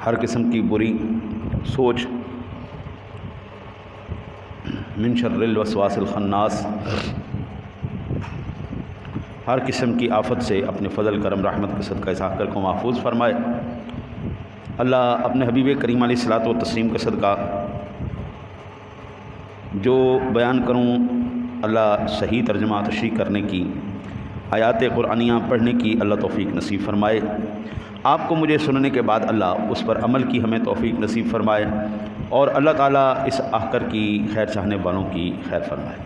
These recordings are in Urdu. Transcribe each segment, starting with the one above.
ہر قسم کی بری سوچ، من شر الوسواس الخناس، ہر قسم کی آفت سے اپنے فضل کرم رحمت کے صدقہ اس عقل کو محفوظ فرمائے۔ اللہ اپنے حبیب کریم علیہ الصلاۃ والتسلیم کا صدقہ جو بیان کروں اللہ صحیح ترجمہ تشریح کرنے کی، آیات قرآنیہ پڑھنے کی اللہ توفیق نصیب فرمائے۔ آپ کو مجھے سننے کے بعد اللہ اس پر عمل کی ہمیں توفیق نصیب فرمائے، اور اللہ تعالیٰ اس آخر کی خیر چاہنے والوں کی خیر فرمائے۔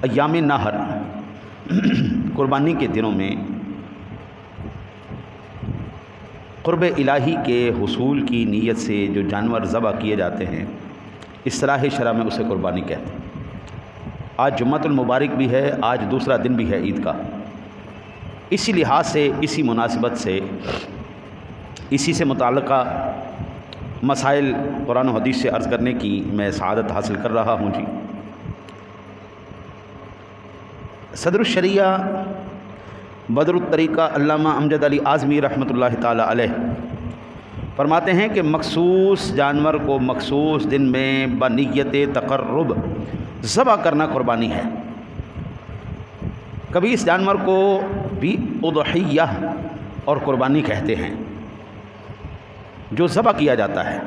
ایام نحر قربانی کے دنوں میں قرب الہی کے حصول کی نیت سے جو جانور ذبح کیے جاتے ہیں، اصطلاح شرع میں اسے قربانی کہتے ہیں۔ آج جمعۃ المبارک بھی ہے، آج دوسرا دن بھی ہے عید کا۔ اسی لحاظ سے، اسی مناسبت سے، اسی سے متعلقہ مسائل قرآن و حدیث سے عرض کرنے کی میں سعادت حاصل کر رہا ہوں۔ صدر الشریعہ بدر الطریقہ علامہ امجد علی اعظمی رحمۃ اللہ تعالی علیہ فرماتے ہیں کہ مخصوص جانور کو مخصوص دن میں بنیت تقرب ذبح کرنا قربانی ہے۔ کبھی اس جانور کو بھی اضحیہ اور قربانی کہتے ہیں، جو ذبح کیا جاتا ہے۔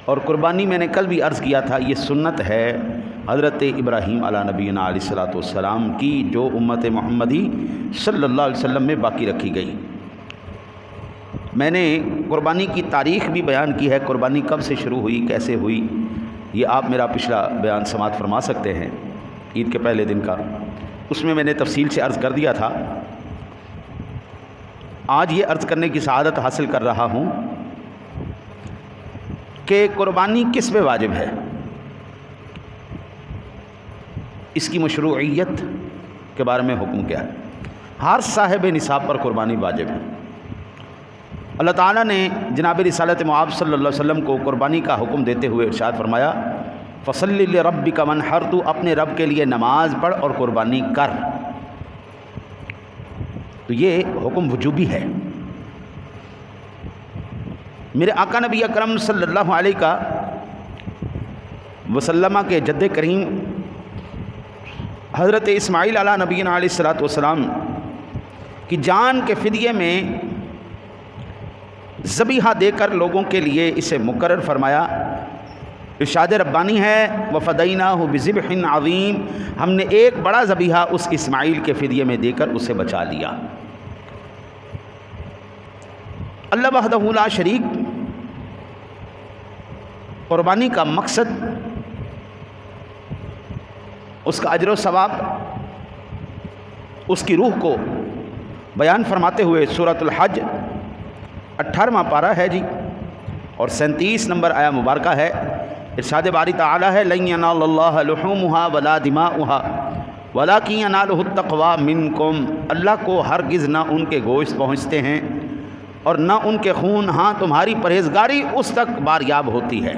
اور قربانی میں نے کل بھی عرض کیا تھا، یہ سنت ہے حضرت ابراہیم علیہ نبینا علیہ الصلاۃ والسلام کی، جو امت محمدی صلی اللہ علیہ وسلم میں باقی رکھی گئی۔ میں نے قربانی کی تاریخ بھی بیان کی ہے، قربانی کب سے شروع ہوئی، کیسے ہوئی، یہ آپ میرا پچھلا بیان سماعت فرما سکتے ہیں عید کے پہلے دن کا۔ اس میں نے تفصیل سے عرض کر دیا تھا۔ آج یہ عرض کرنے کی سعادت حاصل کر رہا ہوں کہ قربانی کس پہ واجب ہے، اس کی مشروعیت کے بارے میں حکم کیا ہے۔ ہر صاحب نصاب پر قربانی واجب ہے۔ اللہ تعالیٰ نے جناب رسالت مآب صلی اللہ علیہ وسلم کو قربانی کا حکم دیتے ہوئے ارشاد فرمایا، فصلی لربک وانحر، تو اپنے رب کے لیے نماز پڑھ اور قربانی کر۔ تو یہ حکم وجوبی ہے۔ میرے آقا نبی اکرم صلی اللہ علیہ وسلم کے جد کریم حضرت اسماعیل علیہ نبینا علیہ الصلاۃ والسلام کی جان کے فدیے میں ذبیحہ دے کر لوگوں کے لیے اسے مقرر فرمایا۔ ارشاد ربانی ہے، وَفَدَيْنَاهُ بِذِبْحٍ عَظِيمٍ، ہم نے ایک بڑا ذبیحہ اس اسماعیل کے فدیے میں دے کر اسے بچا لیا۔ اللہ وحدہ لا شریک قربانی کا مقصد، اس کا اجر و ثواب، اس کی روح کو بیان فرماتے ہوئے سورۃ الحج 18واں پارہ ہے اور 37 نمبر آیا مبارکہ ہے۔ ارشاد باری تعالی ہے، لن ینال اللہ لحومها ولا دماؤها ولکن ینالہ التقوی منکم، اللہ کو ہرگز نہ ان کے گوشت پہنچتے ہیں اور نہ ان کے خون، ہاں تمہاری پرہیزگاری اس تک باریاب ہوتی ہے۔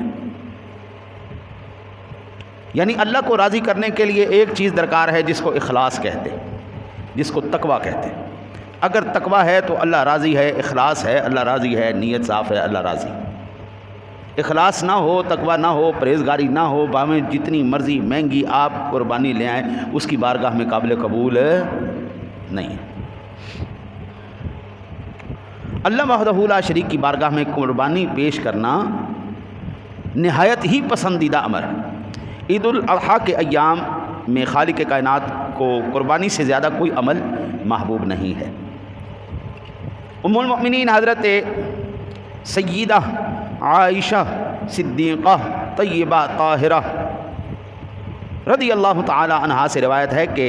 یعنی اللہ کو راضی کرنے کے لیے ایک چیز درکار ہے جس کو اخلاص کہتے ہیں، جس کو تقوی کہتے ہیں۔ اگر تقوی ہے تو اللہ راضی ہے، اخلاص ہے اللہ راضی ہے، نیت صاف ہے اللہ راضی۔ اخلاص نہ ہو، تقوی نہ ہو، پرہیزگاری نہ ہو، باہیں جتنی مرضی مہنگی آپ قربانی لے آئیں، اس کی بارگاہ میں قابل قبول نہیں ہے۔ اللہ وحدہ لا شریک کی بارگاہ میں قربانی پیش کرنا نہایت ہی پسندیدہ امر ہے۔ عید الاضحیٰ کے ایام میں خالق کائنات کو قربانی سے زیادہ کوئی عمل محبوب نہیں ہے۔ ام المؤمنین حضرت سیدہ عائشہ صدیقہ طیبہ طاہرہ رضی اللہ تعالی عنہا سے روایت ہے کہ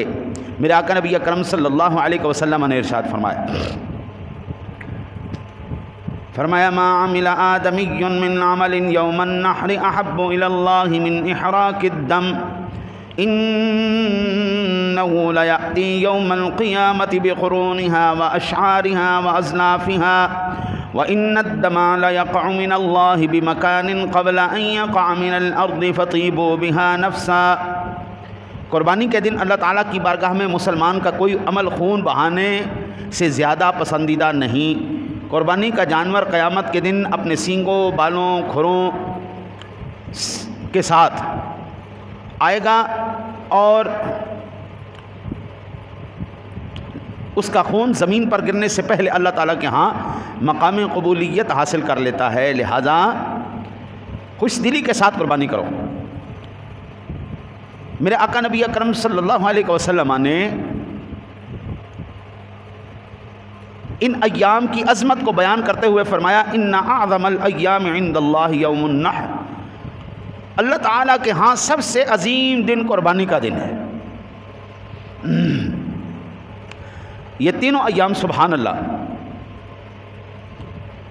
میرے آقا نبی اکرم صلی اللہ علیہ وسلم نے ارشاد فرمایا ما عمل آدمی من عمل یوم النحر احب الی اللہ من احراق الدم انه لیأتی یوم القیامت بقرونها واشعارها وازلافها وإن الدم ليقع من الله بمكان قبل أن يقع من الأرض فطيبوا بها نفسا قربانی کے دن اللہ تعالیٰ کی بارگاہ میں مسلمان کا کوئی عمل خون بہانے سے زیادہ پسندیدہ نہیں۔ قربانی کا جانور قیامت کے دن اپنے سینگوں، بالوں، کھروں کے ساتھ آئے گا اور اس کا خون زمین پر گرنے سے پہلے اللہ تعالیٰ کے ہاں مقام قبولیت حاصل کر لیتا ہے، لہذا خوش دلی کے ساتھ قربانی کرو۔ میرے آقا نبی اکرم صلی اللہ علیہ وسلم نے ان ایام کی عظمت کو بیان کرتے ہوئے فرمایا ان اعظم الایام عند اللہ یوم النحر، اللہ تعالیٰ کے ہاں سب سے عظیم دن قربانی کا دن ہے۔ یہ تینوں ایام سبحان اللہ،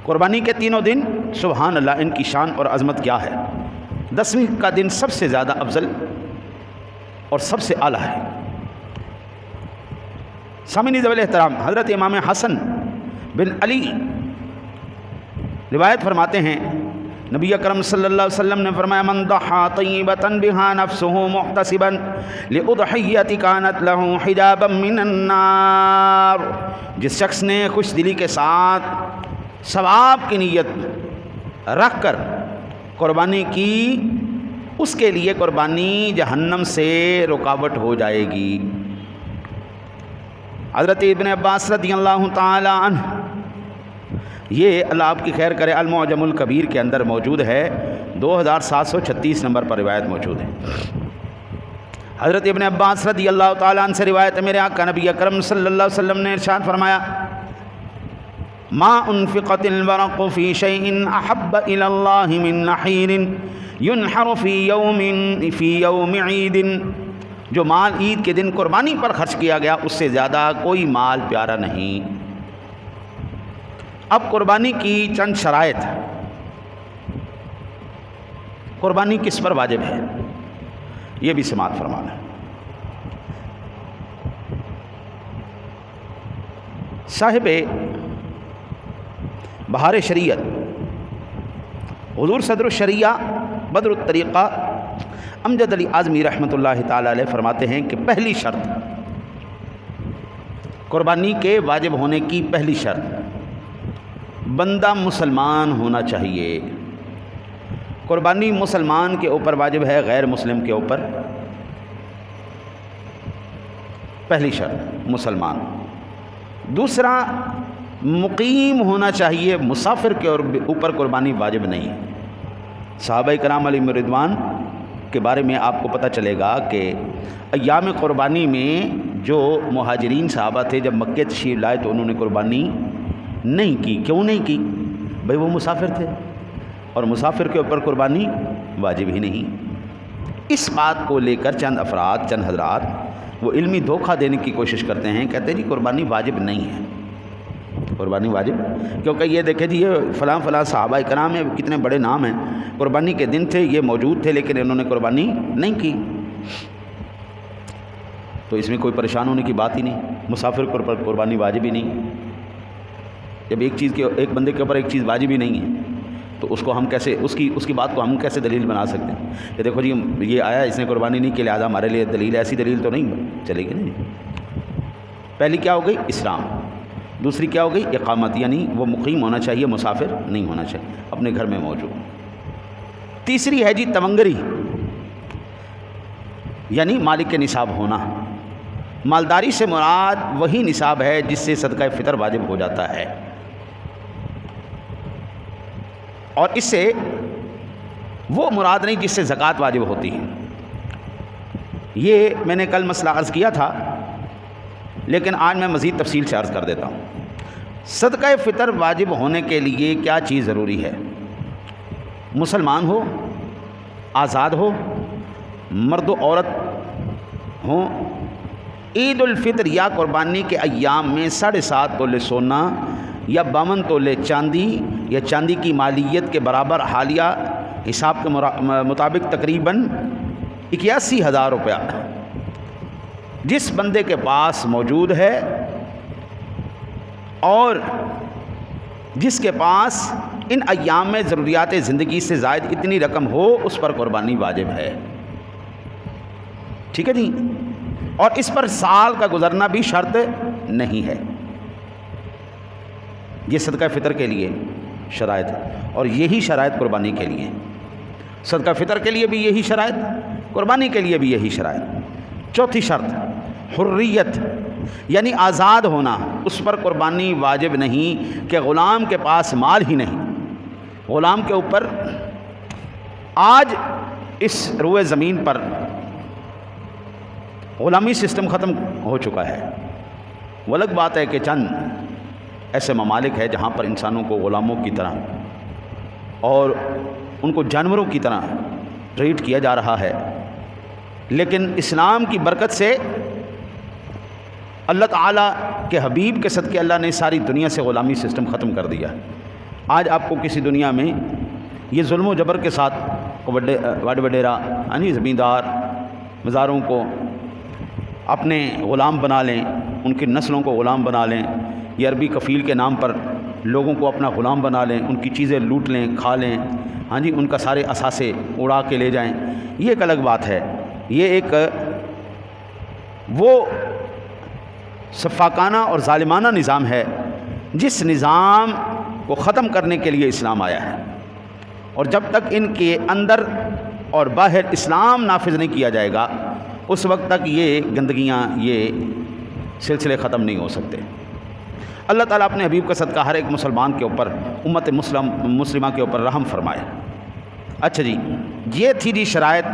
قربانی کے تینوں دن سبحان اللہ، ان کی شان اور عظمت کیا ہے۔ 10ویں کا دن سب سے زیادہ افضل اور سب سے اعلیٰ ہے۔ سامعین ذوی الاحترام، حضرت امام حسن بن علی روایت فرماتے ہیں نبی اکرم صلی اللہ علیہ وسلم نے فرمایا من ضحى طیبۃ بها نفسه محتسبا لأضحیۃ كانت له حجابا من النار، جس شخص نے خوش دلی کے ساتھ ثواب کی نیت رکھ کر قربانی کی، اس کے لیے قربانی جہنم سے رکاوٹ ہو جائے گی۔ حضرت ابن عباس رضی اللہ تعالی عنہ، یہ اللہ آپ کی خیر کرے، المعجم الکبیر کے اندر موجود ہے، 2736 نمبر پر روایت موجود ہے۔ حضرت ابن عباس رضی اللہ تعالی عنہ سے روایت ہے، میرے آقا نبی اکرم صلی اللہ علیہ وسلم نے ارشاد فرمایا ما انفقت الورق فی شیء احب الی اللہ من نحیر ينحر فی یوم عید، جو مال عید کے دن قربانی پر خرچ کیا گیا اس سے زیادہ کوئی مال پیارا نہیں۔ اب قربانی کی چند شرائط، قربانی کس پر واجب ہے یہ بھی سماعت فرمانا ہے۔ صاحب بہار شریعت حضور صدر الشریعہ بدر الطریقہ امجد علی اعظمی رحمۃ اللہ تعالی علیہ فرماتے ہیں کہ پہلی شرط، قربانی کے واجب ہونے کی پہلی شرط، بندہ مسلمان ہونا چاہیے۔ قربانی مسلمان کے اوپر واجب ہے، غیر مسلم کے اوپر پہلی شرط مسلمان۔ دوسرا، مقیم ہونا چاہیے، مسافر کے اوپر قربانی واجب نہیں ہے۔ صحابہ کرام علیہم رضوان کے بارے میں آپ کو پتہ چلے گا کہ ایام قربانی میں جو مہاجرین صحابہ تھے جب مکہ تشریف لائے تو انہوں نے قربانی نہیں کی۔ کیوں نہیں کی؟ بھئی وہ مسافر تھے اور مسافر کے اوپر قربانی واجب ہی نہیں۔ اس بات کو لے کر چند افراد، چند حضرات وہ علمی دھوکہ دینے کی کوشش کرتے ہیں، کہتے ہیں جی قربانی واجب نہیں ہے، قربانی واجب، کیونکہ یہ دیکھیں جی یہ فلاں فلاں صحابہ کرام ہیں، کتنے بڑے نام ہیں، قربانی کے دن تھے، یہ موجود تھے لیکن انہوں نے قربانی نہیں کی، تو اس میں کوئی پریشان ہونے کی بات ہی نہیں، مسافر کے اوپر قربانی واجب ہی نہیں۔ جب ایک بندے کے اوپر ایک چیز واجب ہی نہیں ہے تو اس کو ہم کیسے اس کی بات کو ہم کیسے دلیل بنا سکتے ہیں کہ دیکھو جی یہ آیا اس نے قربانی نہیں کی لہٰذا ہمارے لیے دلیل، ایسی دلیل تو نہیں چلے گی نہیں۔ پہلی کیا ہو گئی؟ اسلام۔ دوسری کیا ہو گئی؟ اقامت، یعنی وہ مقیم ہونا چاہیے، مسافر نہیں ہونا چاہیے، اپنے گھر میں موجود۔ تیسری ہے جی تمنگری، یعنی مالک کے نصاب ہونا۔ مالداری سے مراد وہی نصاب ہے جس سے صدقہ فطر واجب ہو جاتا ہے، اور اس سے وہ مراد نہیں جس سے زکوٰۃ واجب ہوتی ہے۔ یہ میں نے کل مسئلہ عرض کیا تھا لیکن آج میں مزید تفصیل سے عرض کر دیتا ہوں۔ صدقہ فطر واجب ہونے کے لیے کیا چیز ضروری ہے؟ مسلمان ہو، آزاد ہو، مرد و عورت ہوں۔ عید الفطر یا قربانی کے ایام میں 7.5 تولے سونا یا 52 تولے چاندی یا چاندی کی مالیت کے برابر حالیہ حساب کے مطابق تقریباً 81,000 روپیہ جس بندے کے پاس موجود ہے اور جس کے پاس ان ایام میں ضروریات زندگی سے زائد اتنی رقم ہو، اس پر قربانی واجب ہے۔ ٹھیک ہے جی، اور اس پر سال کا گزرنا بھی شرط نہیں ہے۔ یہ صدقہ فطر کے لیے شرائط ہے، اور یہی شرائط قربانی کے لیے، صدقہ فطر کے لیے بھی یہی شرائط، قربانی کے لیے بھی یہی شرائط۔ چوتھی شرط حریت، یعنی آزاد ہونا، اس پر قربانی واجب نہیں کہ غلام کے پاس مال ہی نہیں۔ غلام کے اوپر آج اس روئے زمین پر غلامی سسٹم ختم ہو چکا ہے۔ وہ الگ بات ہے کہ چند ایسے ممالک ہے جہاں پر انسانوں کو غلاموں کی طرح اور ان کو جانوروں کی طرح ٹریٹ کیا جا رہا ہے، لیکن اسلام کی برکت سے اللہ تعالیٰ کے حبیب کے صدقے اللہ نے ساری دنیا سے غلامی سسٹم ختم کر دیا۔ آج آپ کو کسی دنیا میں یہ ظلم و جبر کے ساتھ وڈ وڈیرا یعنی زمیندار مزاروں کو اپنے غلام بنا لیں، ان کی نسلوں کو غلام بنا لیں، یہ عربی کفیل کے نام پر لوگوں کو اپنا غلام بنا لیں، ان کی چیزیں لوٹ لیں، کھا لیں، ہاں جی، ان کا سارے اثاثے اڑا کے لے جائیں، یہ ایک الگ بات ہے۔ یہ ایک وہ سفاکانہ اور ظالمانہ نظام ہے جس نظام کو ختم کرنے کے لیے اسلام آیا ہے، اور جب تک ان کے اندر اور باہر اسلام نافذ نہیں کیا جائے گا اس وقت تک یہ گندگیاں، یہ سلسلے ختم نہیں ہو سکتے۔ اللہ تعالیٰ اپنے حبیب کا صدقہ ہر ایک مسلمان کے اوپر، امت مسلمہ کے اوپر رحم فرمائے۔ اچھا جی، یہ تھی جی شرائط،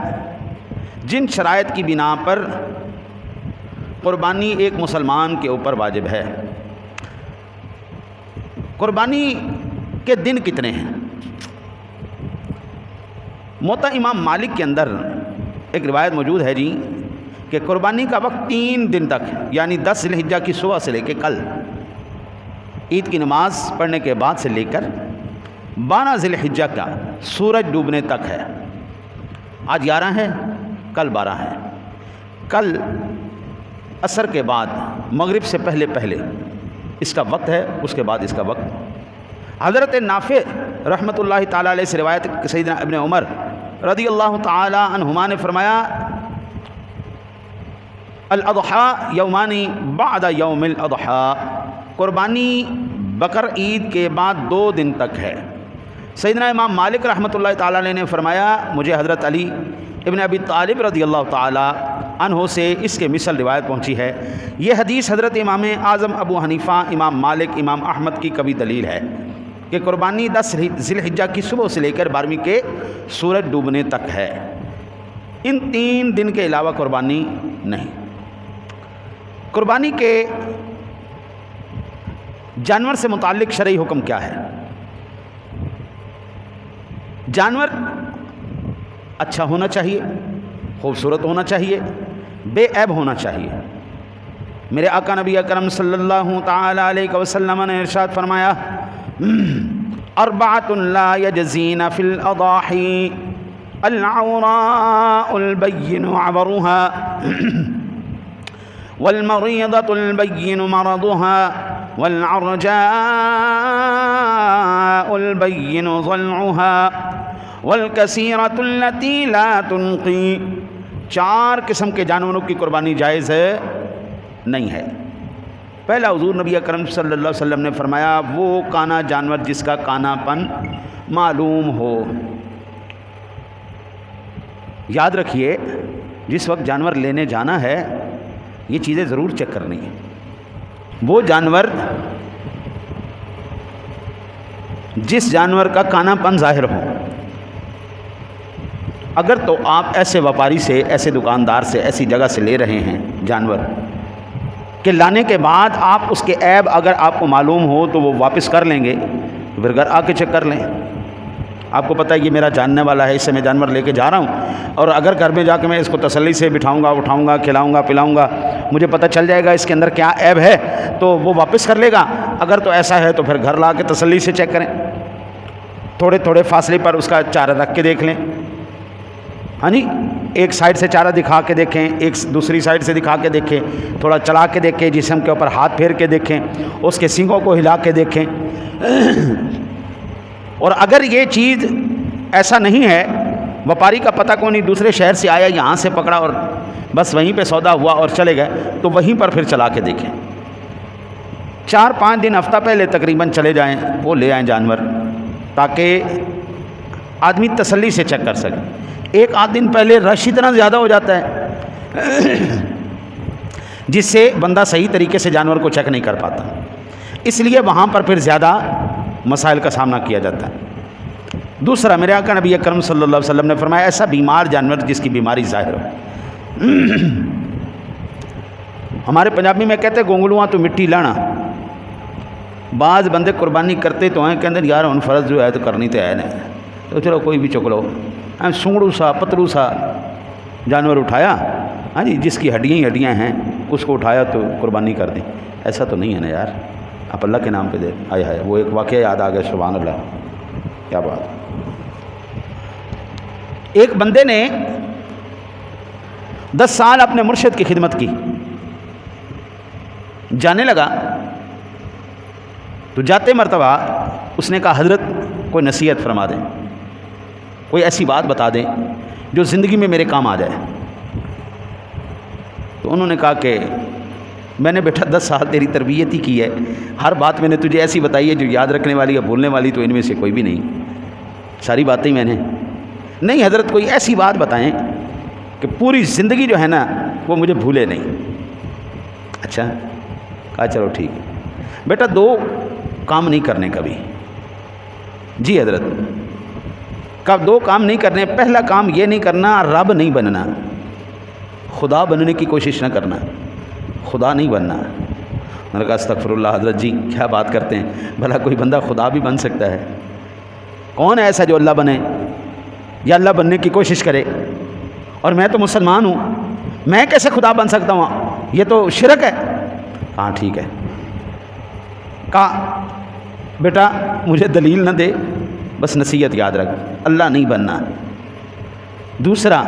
جن شرائط کی بنا پر قربانی ایک مسلمان کے اوپر واجب ہے۔ قربانی کے دن کتنے ہیں؟ موطا امام مالک کے اندر ایک روایت موجود ہے جی کہ قربانی کا وقت 3 دن تک، یعنی 10 ذی الحجہ کی صبح سے لے کے کل عید کی نماز پڑھنے کے بعد سے لے کر 12 ذی الحجہ کا سورج ڈوبنے تک ہے۔ آج 11 ہے، کل 12 ہے۔ کل عصر کے بعد مغرب سے پہلے پہلے اس کا وقت ہے، اس کے بعد اس کا وقت۔ حضرت نافع رحمۃ اللہ تعالیٰ علیہ سے روایت سیدنا ابن عمر رضی اللہ تعالیٰ عنہما نے فرمایا، الاضحیٰ یومانی بعد یوم الاضحیٰ، قربانی بقر عید کے بعد 2 دن تک ہے۔ سیدنا امام مالک رحمۃ اللہ تعالیٰ علیہ نے فرمایا، مجھے حضرت علی ابن ابی طالب رضی اللہ تعالیٰ عنہ سے اس کے مثل روایت پہنچی ہے۔ یہ حدیث حضرت امام اعظم ابو حنیفہ، امام مالک، امام احمد کی کبھی دلیل ہے کہ قربانی 10 ذی الحجہ کی صبح سے لے کر 12ویں کے سورج ڈوبنے تک ہے۔ ان 3 دن کے علاوہ قربانی نہیں۔ قربانی کے جانور سے متعلق شرعی حکم کیا ہے؟ جانور اچھا ہونا چاہیے، خوبصورت ہونا چاہیے، بے عیب ہونا چاہیے۔ میرے آقا نبی اکرم صلی اللہ تعالی علیہ وسلم نے ارشاد فرمایا، اربعۃ لا یجزین فی الاضاحی، العوراء البین عورها، والمریضۃ البین مرضها، والعرجاء البین ضلعها، والکثیرۃ التی لا تنقی۔ 4 قسم کے جانوروں کی قربانی جائز ہے نہیں ہے۔ پہلا، حضور نبی اکرم صلی اللہ علیہ وسلم نے فرمایا، وہ کانا جانور جس کا کانا پن معلوم ہو۔ یاد رکھیے، جس وقت جانور لینے جانا ہے یہ چیزیں ضرور چیک کرنی ہیں۔ وہ جانور جس جانور کا کانا پن ظاہر ہو، اگر تو آپ ایسے وپاری سے، ایسے دکاندار سے، ایسی جگہ سے لے رہے ہیں جانور کہ لانے کے بعد آپ اس کے عیب اگر آپ کو معلوم ہو تو وہ واپس کر لیں گے، پھر گھر آ کے چیک کر لیں۔ آپ کو پتہ ہے یہ میرا جاننے والا ہے، اس سے میں جانور لے کے جا رہا ہوں، اور اگر گھر میں جا کے میں اس کو تسلی سے بٹھاؤں گا، اٹھاؤں گا، کھلاؤں گا، پلاؤں گا، مجھے پتہ چل جائے گا اس کے اندر کیا عیب ہے، تو وہ واپس کر لے گا۔ اگر تو ایسا ہے تو پھر گھر لا کے تسلی سے چیک کریں، تھوڑے تھوڑے فاصلے پر اس کا چارہ رکھ کے دیکھ لیں۔ ہاں جی، ایک سائڈ سے چارہ دکھا کے دیکھیں، ایک دوسری سائڈ سے دکھا کے دیکھیں، تھوڑا چلا کے دیکھیں، جسم کے اوپر ہاتھ پھیر کے دیکھیں، اس کے سینگوں کو ہلا کے دیکھیں۔ اور اگر یہ چیز ایسا نہیں ہے، وپاری کا پتہ کو نہیں، دوسرے شہر سے آیا، یہاں سے پکڑا اور بس وہیں پہ سودا ہوا اور چلے گئے، تو وہیں پر پھر چلا کے دیکھیں، 4-5 دن ہفتہ پہلے تقریباً چلے جائیں، وہ لے آئیں جانور، تاکہ آدمی تسلی سے چیک کر سکے۔ 1-8 دن پہلے رش اتنا زیادہ ہو جاتا ہے جس سے بندہ صحیح طریقے سے جانور کو چیک نہیں کر پاتا، اس لیے وہاں پر پھر زیادہ مسائل کا سامنا کیا جاتا ہے۔ دوسرا، میرے آقا نبی اکرم صلی اللہ علیہ وسلم نے فرمایا ایسا بیمار جانور جس کی بیماری ظاہر ہو، ہمارے پنجابی میں کہتے گونگلواں تو مٹی لانا، بعض بندے قربانی کرتے تو ہیں، کہتے یار ہن فرض جو ہے تو کرنی تو ہے نہیں، تو چلو کوئی بھی چک لو، سونگڑو سا پتلو سا جانور اٹھایا، ہاں جی، جس کی ہڈیاں ہی ہڈیاں ہیں اس کو اٹھایا تو قربانی کر دیں۔ ایسا تو نہیں ہے نا یار، آپ اللہ کے نام پہ دے۔ آئے ہائے، وہ ایک واقعہ یاد آ گیا، سبحان اللہ، کیا بات۔ ایک بندے نے 10 سال اپنے مرشد کی خدمت کی، جانے لگا تو جاتے مرتبہ اس نے کہا حضرت کوئی نصیحت فرما دیں، کوئی ایسی بات بتا دیں جو زندگی میں میرے کام آ جائے۔ تو انہوں نے کہا کہ میں نے بیٹا 10 سال تیری تربیت ہی کی ہے، ہر بات میں نے تجھے ایسی بتائی ہے جو یاد رکھنے والی یا بھولنے والی تو ان میں سے کوئی بھی نہیں، ساری باتیں میں نے نہیں۔ حضرت کوئی ایسی بات بتائیں کہ پوری زندگی جو ہے نا وہ مجھے بھولے نہیں۔ اچھا، کہا چلو ٹھیک ہے بیٹا، 2 کام نہیں کرنے کبھی۔ جی حضرت، کب 2 کام نہیں کرنے؟ پہلا کام یہ نہیں کرنا رب نہیں بننا، خدا بننے کی کوشش نہ کرنا، خدا نہیں بننا۔ میں نے کہا استغفر اللہ حضرت جی کیا بات کرتے ہیں، بھلا کوئی بندہ خدا بھی بن سکتا ہے؟ کون ہے ایسا جو اللہ بنے یا اللہ بننے کی کوشش کرے؟ اور میں تو مسلمان ہوں، میں کیسے خدا بن سکتا ہوں؟ یہ تو شرک ہے۔ ہاں ٹھیک ہے۔ کہا بیٹا مجھے دلیل نہ دے، بس نصیحت یاد رکھ، اللہ نہیں بننا۔ دوسرا،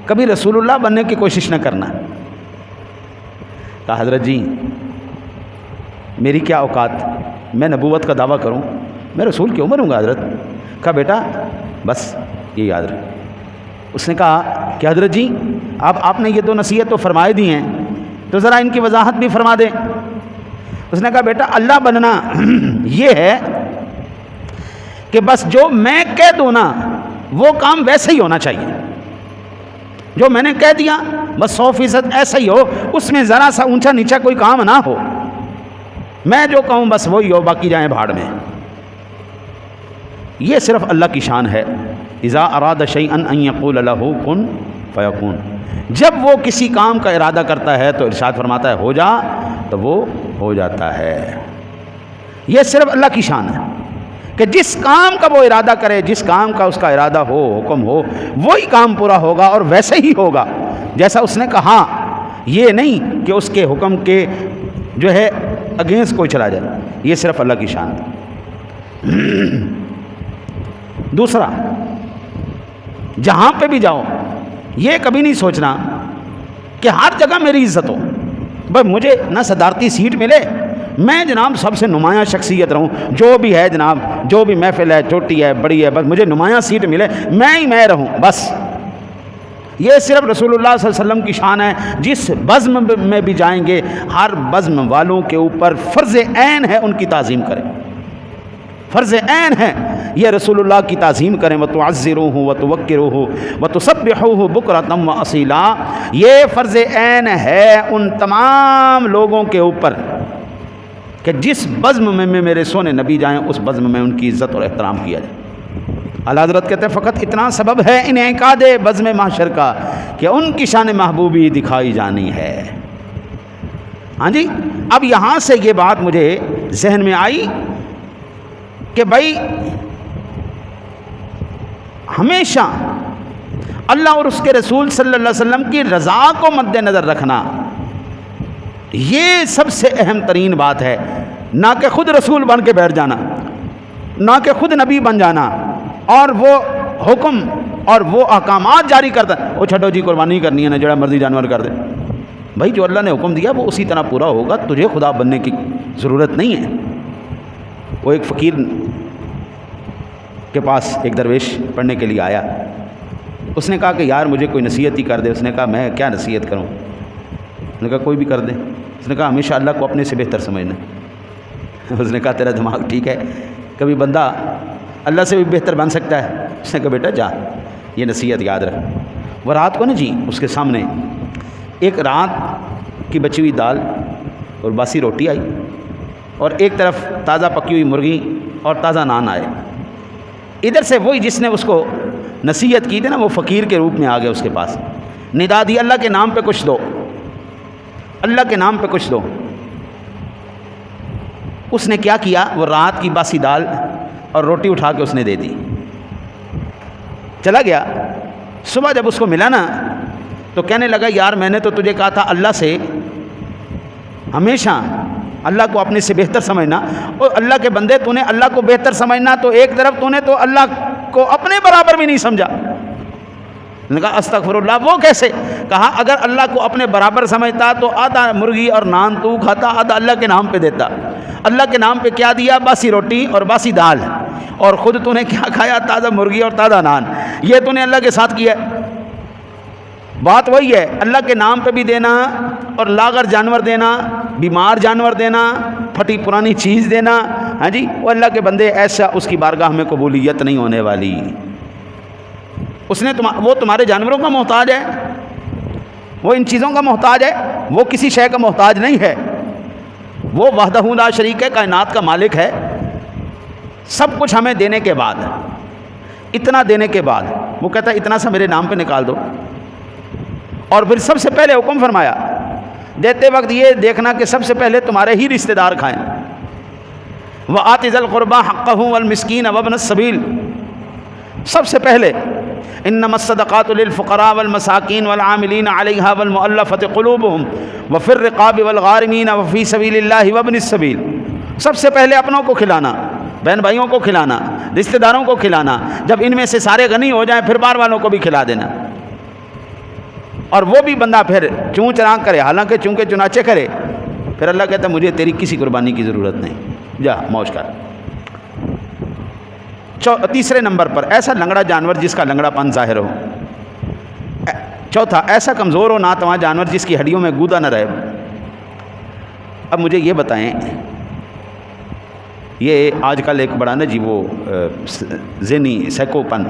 کبھی رسول اللہ بننے کی کوشش نہ کرنا۔ کہا حضرت جی میری کیا اوقات، میں نبوت کا دعویٰ کروں، میں رسول کیوں بنوں گا حضرت؟ کہا بیٹا بس یہ یاد رکھ۔ اس نے کہا کہ حضرت جی آپ نے یہ 2 نصیحت تو فرمائے دی ہیں، تو ذرا ان کی وضاحت بھی فرما دیں۔ اس نے کہا بیٹا اللہ بننا یہ ہے کہ بس جو میں کہہ دوں نا وہ کام ویسے ہی ہونا چاہیے، جو میں نے کہہ دیا بس 100% ایسا ہی ہو، اس میں ذرا سا اونچا نیچا کوئی کام نہ ہو، میں جو کہوں بس وہی ہو، باقی جائیں بھاڑ میں۔ یہ صرف اللہ کی شان ہے، اذا اراد شیئا ان یقول له کن فیکون، جب وہ کسی کام کا ارادہ کرتا ہے تو ارشاد فرماتا ہے ہو جا، تو وہ ہو جاتا ہے۔ یہ صرف اللہ کی شان ہے کہ جس کام کا وہ ارادہ کرے، جس کام کا اس کا ارادہ ہو، حکم ہو، وہی کام پورا ہوگا اور ویسے ہی ہوگا جیسا اس نے کہا، یہ نہیں کہ اس کے حکم کے جو ہے اگینسٹ کوئی چلا جائے۔ یہ صرف اللہ کی شان ہے۔ دوسرا، جہاں پہ بھی جاؤ یہ کبھی نہیں سوچنا کہ ہر جگہ میری عزت ہو، بھائی مجھے نہ صدارتی سیٹ ملے، میں جناب سب سے نمایاں شخصیت رہوں، جو بھی ہے جناب، جو بھی محفل ہے، چھوٹی ہے بڑی ہے، بس مجھے نمایاں سیٹ ملے، میں رہوں بس۔ یہ صرف رسول اللہ صلی اللہ علیہ وسلم کی شان ہے۔ جس بزم میں بھی جائیں گے ہر بزم والوں کے اوپر فرض عین ہے ان کی تعظیم کریں، فرض عین ہے یہ رسول اللہ کی تعظیم کریں، وَتُعَزِّرُوهُ وَتُوَقِّرُوهُ وَتُسَبِّحُوهُ بُكْرَةً وَأَصِيلًا، یہ فرض عین ہے ان تمام لوگوں کے اوپر کہ جس بزم میں میرے سونے نبی جائیں اس بزم میں ان کی عزت اور احترام کیا جائے۔ اعلیٰ حضرت کہتے ہیں فقط اتنا سبب ہے انعقاد بزم محشر کا کہ ان کی شان محبوبی دکھائی جانی ہے۔ ہاں جی، اب یہاں سے یہ بات مجھے ذہن میں آئی کہ بھائی ہمیشہ اللہ اور اس کے رسول صلی اللہ علیہ وسلم کی رضا کو مد نظر رکھنا یہ سب سے اہم ترین بات ہے، نہ کہ خود رسول بن کے بیٹھ جانا، نہ کہ خود نبی بن جانا اور وہ حکم اور وہ احکامات جاری کرتا وہ چھٹو جی قربانی کرنی ہے نا جڑا مرضی جانور کر دے۔ بھائی جو اللہ نے حکم دیا وہ اسی طرح پورا ہوگا، تجھے خدا بننے کی ضرورت نہیں ہے۔ وہ ایک فقیر کے پاس ایک درویش پڑھنے کے لیے آیا، اس نے کہا کہ یار مجھے کوئی نصیحت ہی کر دے. اس نے کہا میں کیا نصیحت کروں؟ اس نے کہا کوئی بھی کر دے. اس نے کہا ہمیشہ اللہ کو اپنے سے بہتر سمجھنا. اس نے کہا تیرا دماغ ٹھیک ہے، کبھی بندہ اللہ سے بھی بہتر بن سکتا ہے؟ اس نے کہا بیٹا جا، یہ نصیحت یاد رکھ. وہ رات کو نا جی اس کے سامنے ایک رات کی بچی ہوئی دال اور باسی روٹی آئی، اور ایک طرف تازہ پکی ہوئی مرغی اور تازہ نان آئے. ادھر سے وہی جس نے اس کو نصیحت کی تھی نا، وہ فقیر کے روپ میں آ گیا اس کے پاس. ندا دی اللہ کے نام پہ کچھ دو، اللہ کے نام پہ کچھ دو. اس نے کیا کیا؟ وہ رات کی باسی دال اور روٹی اٹھا کے اس نے دے دی، چلا گیا. صبح جب اس کو ملا نا تو کہنے لگا یار میں نے تو تجھے کہا تھا اللہ سے ہمیشہ اللہ کو اپنے سے بہتر سمجھنا، اور اللہ کے بندے تو نے اللہ کو بہتر سمجھنا تو ایک طرف تو نے تو اللہ کو اپنے برابر بھی نہیں سمجھا. نے کہا استغفر اللہ. وہ کیسے؟ کہا اگر اللہ کو اپنے برابر سمجھتا تو آدھا مرغی اور نان تو کھاتا، آدھا اللہ کے نام پہ دیتا. اللہ کے نام پہ کیا دیا؟ باسی روٹی اور باسی دال، اور خود تو نے کیا کھایا؟ تازہ مرغی اور تازہ نان. یہ تو نے اللہ کے ساتھ کیا ہے. بات وہی ہے، اللہ کے نام پہ بھی دینا اور لاغر جانور دینا، بیمار جانور دینا، پھٹی پرانی چیز دینا. ہاں جی، وہ اللہ کے بندے ایسا اس کی بارگاہ میں قبولیت نہیں ہونے والی. اس نے وہ تمہارے جانوروں کا محتاج ہے، وہ ان چیزوں کا محتاج ہے، وہ کسی شے کا محتاج نہیں ہے. وہ وحدہ لا شریک ہے، کائنات کا مالک ہے. سب کچھ ہمیں دینے کے بعد، اتنا دینے کے بعد وہ کہتا ہے اتنا سا میرے نام پہ نکال دو. اور پھر سب سے پہلے حکم فرمایا دیتے وقت یہ دیکھنا کہ سب سے پہلے تمہارے ہی رشتہ دار کھائیں. وآت ذی القربى حقہ والمسکین وابن السبیل. سب سے پہلے انما الصدقات للفقراء والمساکین والعاملین علیہا والمؤلفۃ قلوبهم وفی الرقاب والغارمین وفی سبیل اللہ وابن السبیل. سب سے پہلے اپنوں کو کھلانا، بہن بھائیوں کو کھلانا، رشتہ داروں کو کھلانا. جب ان میں سے سارے غنی ہو جائیں پھر بار والوں کو بھی کھلا دینا. اور وہ بھی بندہ پھر چون چرانگ کرے، حالانکہ چونکہ چنانچہ کرے، پھر اللہ کہتا ہے مجھے تیری کسی قربانی کی ضرورت نہیں، جا موج کر. تیسرے نمبر پر ایسا لنگڑا جانور جس کا لنگڑا پن ظاہر ہو. چوتھا ایسا کمزور ہو ناتواں جانور جس کی ہڈیوں میں گودا نہ رہے. اب مجھے یہ بتائیں، یہ آج کل ایک بڑا نا جی وہ ذہنی سیکو پن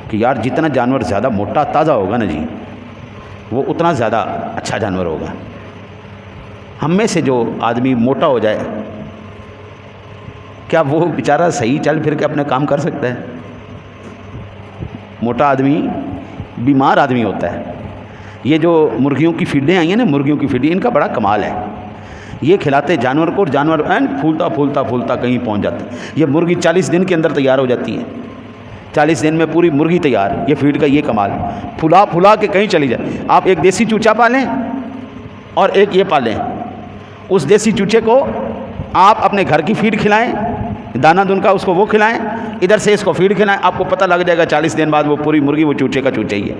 کہ یار جتنا جانور زیادہ موٹا تازہ ہوگا نا جی وہ اتنا زیادہ اچھا جانور ہوگا. ہم میں سے جو آدمی موٹا ہو جائے کیا وہ بیچارہ صحیح چل پھر کے اپنے کام کر سکتا ہے؟ موٹا آدمی بیمار آدمی ہوتا ہے. یہ جو مرغیوں کی فیڈیں آئی ہیں نا، مرغیوں کی فیڈیں، ان کا بڑا کمال ہے. یہ کھلاتے جانور کو اور جانور پھولتا پھولتا پھولتا کہیں پہنچ جاتا ہے. یہ مرغی 40 دن کے اندر تیار ہو جاتی ہے. 40 دن میں پوری مرغی تیار. یہ فیڈ کا یہ کمال، پھلا پھلا کے کہیں چلی جائے. آپ ایک دیسی چوچا پالیں اور ایک یہ پالیں. اس دیسی چوچے کو آپ اپنے گھر کی فیڈ کھلائیں، دانہ دن کا اس کو وہ کھلائیں، ادھر سے اس کو فیڈ کھلائیں، آپ کو پتہ لگ جائے گا 40 دن بعد وہ پوری مرغی وہ چوچے کا چوچا ہی ہے.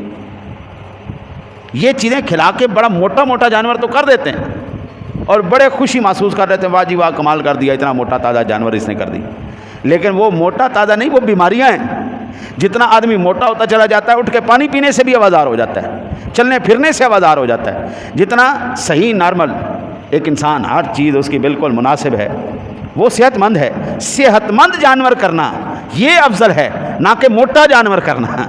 یہ چیزیں کھلا کے بڑا موٹا موٹا جانور تو کر دیتے ہیں اور بڑے خوشی محسوس کر رہے تھے، واہ جی واہ کمال کر دیا، اتنا موٹا تازہ جانور اس نے کر دی. لیکن وہ موٹا تازہ نہیں، وہ بیماریاں ہیں. جتنا آدمی موٹا ہوتا چلا جاتا ہے اٹھ کے پانی پینے سے بھی آوازار ہو جاتا ہے، چلنے پھرنے سے آوازار ہو جاتا ہے. جتنا صحیح نارمل ایک انسان ہر چیز اس کی بالکل مناسب ہے وہ صحت مند ہے. صحت مند جانور کرنا یہ افضل ہے نہ کہ موٹا جانور کرنا.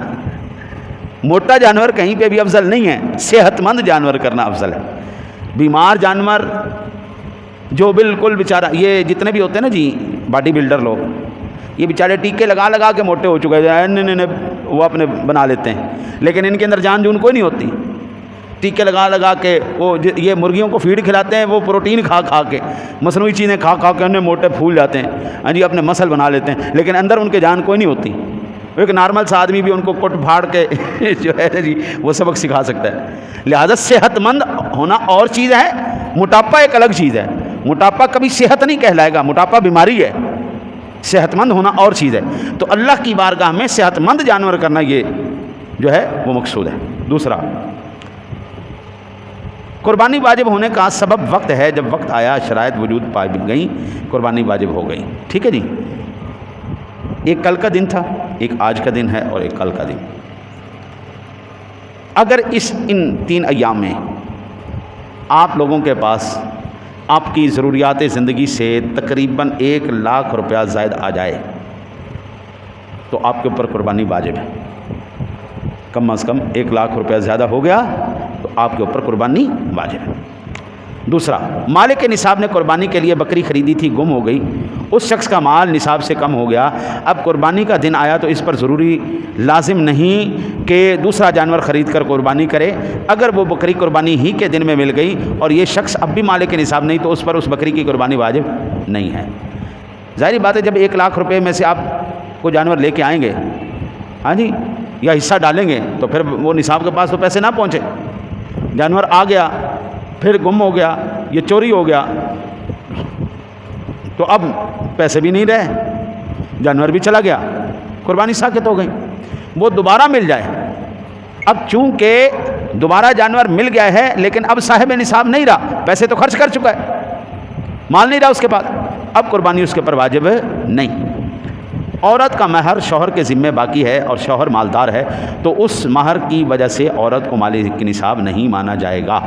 موٹا جانور کہیں پہ بھی افضل نہیں ہے، صحت مند جانور کرنا افضل ہے. بیمار جانور جو بالکل بیچارہ، یہ جتنے بھی ہوتے ہیں نا جی باڈی بلڈر لوگ، یہ بیچارے ٹیکے لگا لگا کے موٹے ہو چکے ہیں، وہ اپنے بنا لیتے ہیں لیکن ان کے اندر جان جون کوئی نہیں ہوتی. ٹیکے لگا لگا کے وہ یہ مرغیوں کو فیڈ کھلاتے ہیں، وہ پروٹین کھا کھا کے مصنوعی چیزیں کھا کھا کے انہیں موٹے پھول جاتے ہیں. ہاں جی، اپنے مسل بنا لیتے ہیں لیکن اندر ان کے جان کوئی نہیں ہوتی. ایک نارمل سا آدمی بھی ان کو کٹ پھاڑ کے جو ہے جی وہ سبق سکھا سکتا ہے. لہذا صحت مند ہونا اور چیز ہے، موٹاپا ایک الگ چیز ہے. موٹاپا کبھی صحت نہیں کہلائے گا، موٹاپا بیماری ہے. صحت مند ہونا اور چیز ہے. تو اللہ کی بارگاہ میں صحت مند جانور کرنا یہ جو ہے وہ مقصود ہے. دوسرا، قربانی واجب ہونے کا سبب وقت ہے. جب وقت آیا، شرائط وجود پائی گئیں، قربانی واجب ہو گئی. ٹھیک ہے جی. ایک کل کا دن تھا، ایک آج کا دن ہے اور ایک کل کا دن. اگر ان 3 ایام میں آپ لوگوں کے پاس آپ کی ضروریات زندگی سے تقریباً 1 لاکھ روپیہ زائد آ جائے تو آپ کے اوپر قربانی واجب ہے. کم از کم 1 لاکھ روپیہ زیادہ ہو گیا تو آپ کے اوپر قربانی واجب ہے. دوسرا، مالک نصاب نے قربانی کے لیے بکری خریدی تھی، گم ہو گئی، اس شخص کا مال نصاب سے کم ہو گیا، اب قربانی کا دن آیا تو اس پر ضروری لازم نہیں کہ دوسرا جانور خرید کر قربانی کرے. اگر وہ بکری قربانی ہی کے دن میں مل گئی اور یہ شخص اب بھی مالک نصاب نہیں تو اس پر اس بکری کی قربانی واجب نہیں ہے. ظاہری بات ہے جب 1 لاکھ روپے میں سے آپ کو جانور لے کے آئیں گے، ہاں جی، یا حصہ ڈالیں گے تو پھر وہ نصاب کے پاس تو پیسے نہ پہنچے. جانور آ گیا پھر گم ہو گیا، یہ چوری ہو گیا تو اب پیسے بھی نہیں رہے، جانور بھی چلا گیا، قربانی ساقط ہو گئی. وہ دوبارہ مل جائے، اب چونکہ دوبارہ جانور مل گیا ہے لیکن اب صاحب نصاب نہیں رہا، پیسے تو خرچ کر چکا ہے، مال نہیں رہا اس کے پاس، اب قربانی اس کے پر واجب نہیں. عورت کا مہر شوہر کے ذمے باقی ہے اور شوہر مالدار ہے تو اس مہر کی وجہ سے عورت کو مالک نصاب نہیں مانا جائے گا،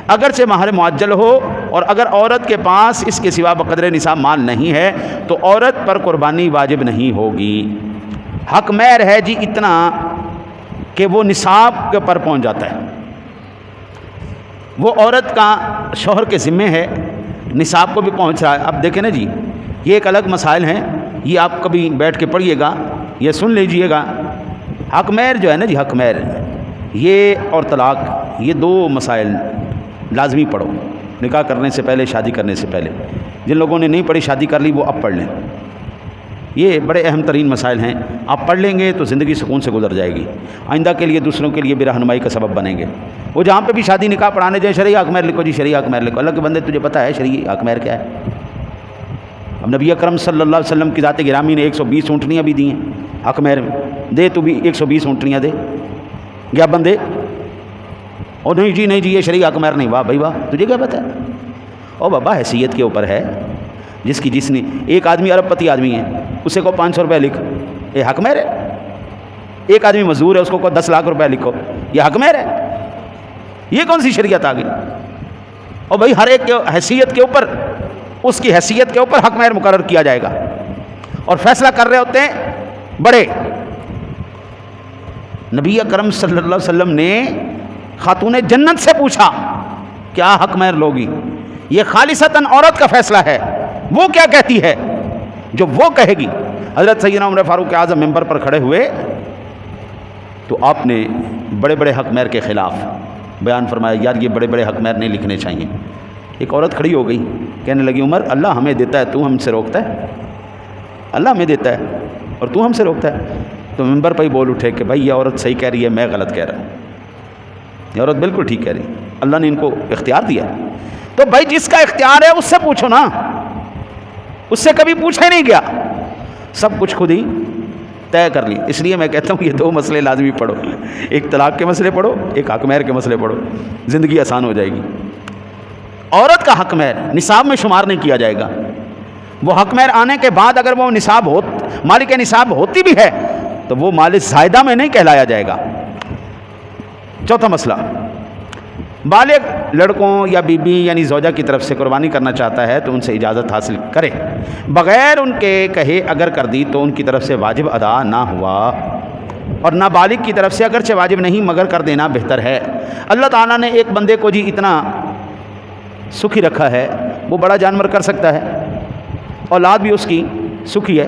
اگرچہ مہر معجل ہو. اور اگر عورت کے پاس اس کے سوا بقدر نصاب مال نہیں ہے تو عورت پر قربانی واجب نہیں ہوگی. حق مہر ہے جی اتنا کہ وہ نصاب کے پر پہنچ جاتا ہے، وہ عورت کا شوہر کے ذمے ہے، نصاب کو بھی پہنچ رہا ہے. اب دیکھیں نا جی، یہ ایک الگ مسائل ہیں، یہ آپ کبھی بیٹھ کے پڑھیے گا، یہ سن لیجئے گا. حق مہر جو ہے نا جی، حق مہر یہ اور طلاق، یہ 2 مسائل لازمی پڑھو نکاح کرنے سے پہلے، شادی کرنے سے پہلے. جن لوگوں نے نہیں پڑھی شادی کر لی وہ اب پڑھ لیں، یہ بڑے اہم ترین مسائل ہیں. آپ پڑھ لیں گے تو زندگی سکون سے گزر جائے گی، آئندہ کے لیے دوسروں کے لیے بھی رہنمائی کا سبب بنیں گے. وہ جہاں پہ بھی شادی نکاح پڑھانے جائیں شرعی حق مہر لکھو جی، شرعی حق مہر لکھو. اللہ کے بندے تجھے پتہ ہے شرعی حق مہر کیا ہے؟ اب نبی اکرم صلی اللہ علیہ وسلم کی ذات گرامی نے 120 اونٹنیاں بھی دی ہیں حق مہر میں، دے تو بھی 120 اونٹنیاں دے گیا بندے. اور نہیں جی نہیں جی یہ شرعی حق مہر نہیں. واہ بھائی واہ، تجھے کیا پتہ ہے؟ او بابا حیثیت کے اوپر ہے، جس نے ایک آدمی ارب پتی آدمی ہے اسے کو 500 روپے لکھ، یہ حق مہر ہے. ایک آدمی مزدور ہے اس کو 10 لاکھ روپے لکھو، یہ حق مہر ہے. یہ کون سی شریعت آ گئی؟ اور بھائی ہر ایک کے حیثیت کے اوپر، اس کی حیثیت کے اوپر حق مہر مقرر کیا جائے گا. اور فیصلہ کر رہے ہوتے ہیں بڑے. نبی اکرم صلی اللہ علیہ وسلم نے خاتون جنت سے پوچھا کیا حق مہر لوگی؟ یہ خالصتاً عورت کا فیصلہ ہے، وہ کیا کہتی ہے جو وہ کہے گی. حضرت سیدنا عمر فاروق اعظم ممبر پر کھڑے ہوئے تو آپ نے بڑے بڑے حق مہر کے خلاف بیان فرمایا، یار یہ بڑے بڑے حق مہر نہیں لکھنے چاہیے. ایک عورت کھڑی ہو گئی کہنے لگی، عمر اللہ ہمیں دیتا ہے تو ہم سے روکتا ہے، اللہ ہمیں دیتا ہے اور تو ہم سے روکتا ہے. تو ممبر پہ ہی بول اٹھے کہ بھائی یہ عورت صحیح کہہ رہی ہے، میں غلط کہہ رہا ہوں. یہ عورت بالکل ٹھیک کہہ رہی ہے، اللہ نے ان کو اختیار دیا. تو بھائی جس کا اختیار ہے اس سے پوچھو نا، اس سے کبھی پوچھا نہیں گیا، سب کچھ خود ہی طے کر لی. اس لیے میں کہتا ہوں یہ 2 مسئلے لازمی پڑھو، ایک طلاق کے مسئلے پڑھو، ایک حق مہر کے مسئلے پڑھو، زندگی آسان ہو جائے گی. عورت کا حق مہر نصاب میں شمار نہیں کیا جائے گا. وہ حق مہر آنے کے بعد اگر وہ نصاب مالک نصاب ہوتی بھی ہے تو وہ مال زائدہ میں نہیں کہلایا جائے گا. چوتھا مسئلہ، بالغ لڑکوں یا بیوی یعنی زوجہ کی طرف سے قربانی کرنا چاہتا ہے تو ان سے اجازت حاصل کرے، بغیر ان کے کہے اگر کر دی تو ان کی طرف سے واجب ادا نہ ہوا، اور نابالغ کی طرف سے اگرچہ واجب نہیں مگر کر دینا بہتر ہے. اللہ تعالیٰ نے ایک بندے کو جی اتنا سکھی رکھا ہے، وہ بڑا جانور کر سکتا ہے، اولاد بھی اس کی سکھی ہے،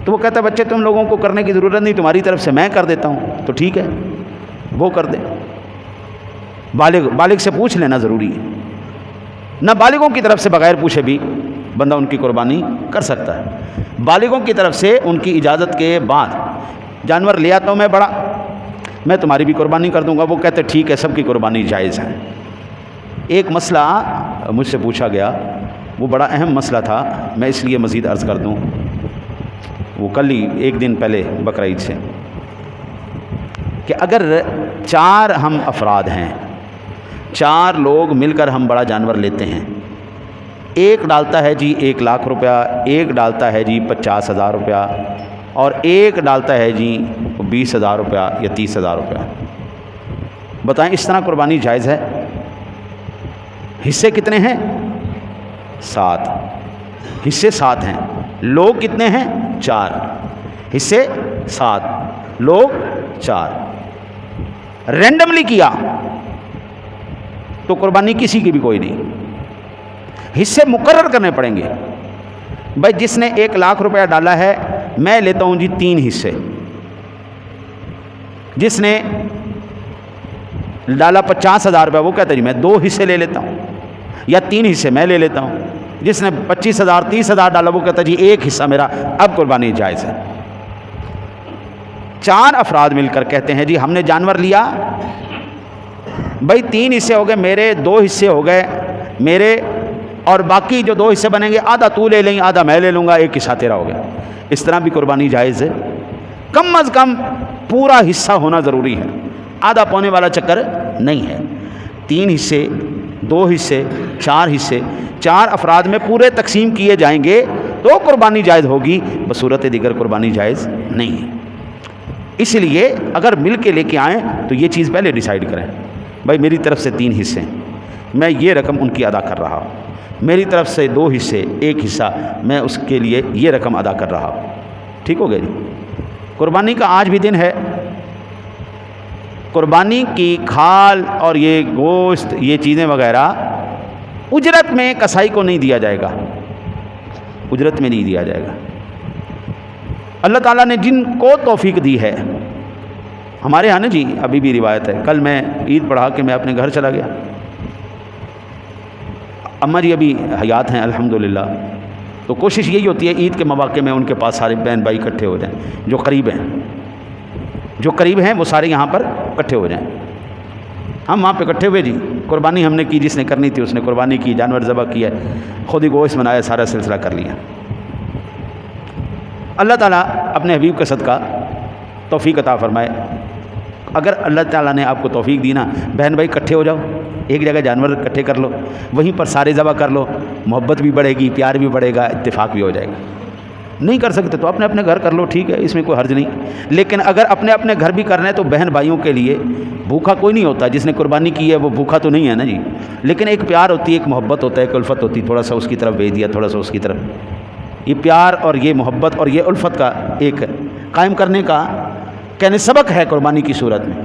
تو وہ کہتا ہے بچے تم لوگوں کو کرنے کی ضرورت نہیں، تمہاری طرف سے میں کر دیتا ہوں، تو ٹھیک ہے وہ کر دے. بالغ سے پوچھ لینا ضروری ہے. نابالغوں کی طرف سے بغیر پوچھے بھی بندہ ان کی قربانی کر سکتا ہے. بالغوں کی طرف سے ان کی اجازت کے بعد جانور لے آتا ہوں میں بڑا، میں تمہاری بھی قربانی کر دوں گا، وہ کہتے ٹھیک ہے سب کی قربانی جائز ہے. ایک مسئلہ مجھ سے پوچھا گیا، وہ بڑا اہم مسئلہ تھا، میں اس لیے مزید عرض کر دوں. وہ کل ہی 1 دن پہلے بقرعید سے، کہ اگر 4 ہم افراد ہیں، 4 لوگ مل کر ہم بڑا جانور لیتے ہیں، ایک ڈالتا ہے جی 1 لاکھ روپیہ، ایک ڈالتا ہے جی 50,000 روپیہ، اور ایک ڈالتا ہے جی 20,000 روپیہ یا 30,000 روپیہ. بتائیں اس طرح قربانی جائز ہے؟ حصے کتنے ہیں؟ 7 حصے 7 ہیں، لوگ کتنے ہیں؟ 4 حصے 7 لوگ 4. رینڈملی کیا تو قربانی کسی کی بھی کوئی نہیں. حصے مقرر کرنے پڑیں گے. بھائی جس نے 1 لاکھ روپیہ ڈالا ہے میں لیتا ہوں جی 3 حصے، جس نے ڈالا 50,000 روپیہ وہ کہتا ہے جی میں 2 حصے لے لیتا ہوں یا 3 حصے میں لے لیتا ہوں. جس نے 25,000 30,000 ڈالا وہ کہتا ہے جی 1 حصہ میرا. اب قربانی جائز ہے. 4 افراد مل کر کہتے ہیں جی ہم نے جانور لیا، بھائی 3 حصے ہو گئے میرے، 2 حصے ہو گئے میرے، اور باقی جو 2 حصے بنیں گے آدھا تو لے لیں آدھا میں لے لوں گا، 1 حصہ تیرا ہو گیا. اس طرح بھی قربانی جائز ہے. کم از کم پورا حصہ ہونا ضروری ہے، آدھا پونے والا چکر نہیں ہے. 3 حصے 2 حصے 4 حصے 4 افراد میں پورے تقسیم کیے جائیں گے تو قربانی جائز ہوگی، بصورت دیگر قربانی جائز نہیں ہے. اس لیے اگر مل کے لے کے آئیں تو یہ چیز پہلے ڈیسائیڈ کریں، بھائی میری طرف سے 3 حصے میں یہ رقم ان کی ادا کر رہا ہوں، میری طرف سے 2 حصے 1 حصہ میں اس کے لیے یہ رقم ادا کر رہا ہوں. ٹھیک ہو گیا جی. قربانی کا آج بھی دن ہے. قربانی کی کھال اور یہ گوشت یہ چیزیں وغیرہ اجرت میں کسائی کو نہیں دیا جائے گا، اجرت میں نہیں دیا جائے گا. اللہ تعالیٰ نے جن کو توفیق دی ہے، ہمارے ہاں نا جی ابھی بھی روایت ہے، کل میں عید پڑھا کے میں اپنے گھر چلا گیا، اماں جی ابھی حیات ہیں الحمدللہ، تو کوشش یہی ہوتی ہے عید کے مواقع میں ان کے پاس سارے بہن بھائی اکٹھے ہو جائیں، جو قریب ہیں وہ سارے یہاں پر اکٹھے ہو جائیں. ہم وہاں پہ اکٹھے ہوئے جی، قربانی ہم نے کی، جس نے کرنی تھی اس نے قربانی کی، جانور ذبح کیا، خود ہی گوشت بنایا، سارا سلسلہ کر لیا. اللہ تعالیٰ اپنے حبیب کا صدقہ توفیق عطا فرمائے. اگر اللہ تعالیٰ نے آپ کو توفیق دی نا، بہن بھائی اکٹھے ہو جاؤ، ایک جگہ جانور اکٹھے کر لو، وہیں پر سارے ذبح کر لو، محبت بھی بڑھے گی، پیار بھی بڑھے گا، اتفاق بھی ہو جائے گا. نہیں کر سکتے تو اپنے اپنے گھر کر لو، ٹھیک ہے، اس میں کوئی حرج نہیں. لیکن اگر اپنے اپنے گھر بھی کرنا ہے تو بہن بھائیوں کے لیے بھوکا کوئی نہیں ہوتا، جس نے قربانی کی ہے وہ بھوکا تو نہیں ہے نا جی، لیکن ایک پیار ہوتی ہے، ایک محبت ہوتا ہے، ایک الفت ہوتی ہے، تھوڑا سا اس کی طرف بھیج دیا، تھوڑا سا اس کی طرف. یہ پیار اور یہ محبت اور یہ الفت کا ایک قائم کرنے کا کہنے سبق ہے قربانی کی صورت میں،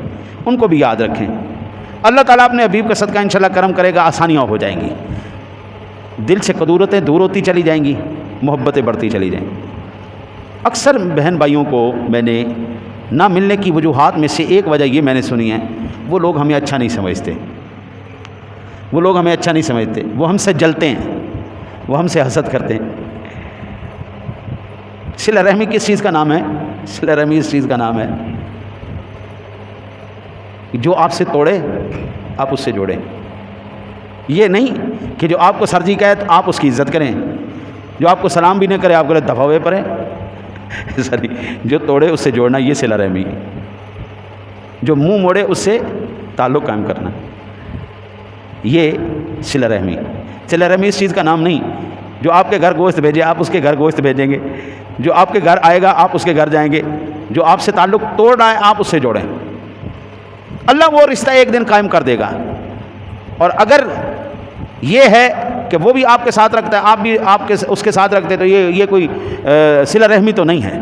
ان کو بھی یاد رکھیں. اللہ تعالیٰ اپنے حبیب کا صدقہ انشاءاللہ کرم کرے گا، آسانیاں ہو جائیں گی، دل سے قدورتیں دور ہوتی چلی جائیں گی، محبتیں بڑھتی چلی جائیں گی. اکثر بہن بھائیوں کو میں نے نہ ملنے کی وجوہات میں سے ایک وجہ یہ میں نے سنی ہے، وہ لوگ ہمیں اچھا نہیں سمجھتے، وہ ہم سے جلتے ہیں، وہ ہم سے حسد کرتے ہیں. صلہ رحمی کس چیز کا نام ہے؟ صلہ رحمی اس چیز کا نام ہے جو آپ سے توڑے آپ اس سے جوڑیں. یہ نہیں کہ جو آپ کو سر جی کہے تو آپ اس کی عزت کریں، جو آپ کو سلام بھی نہ کرے آپ کو دفع ہوئے پڑے. سری جو توڑے اس سے جوڑنا، یہ صلہ رحمی. جو منہ موڑے اس سے تعلق قائم کرنا، یہ صلہ رحمی. صلہ رحمی اس چیز کا نام نہیں جو آپ کے گھر گوشت بھیجے آپ اس کے گھر گوشت بھیجیں گے، جو آپ کے گھر آئے گا آپ اس کے گھر جائیں گے، جو آپ سے تعلق توڑ رہا ہے آپ اس سے جوڑیں. اللہ وہ رشتہ ایک دن قائم کر دے گا. اور اگر یہ ہے کہ وہ بھی آپ کے ساتھ رکھتا ہے آپ بھی اس کے ساتھ رکھتے تو یہ کوئی صلہ رحمی تو نہیں ہے،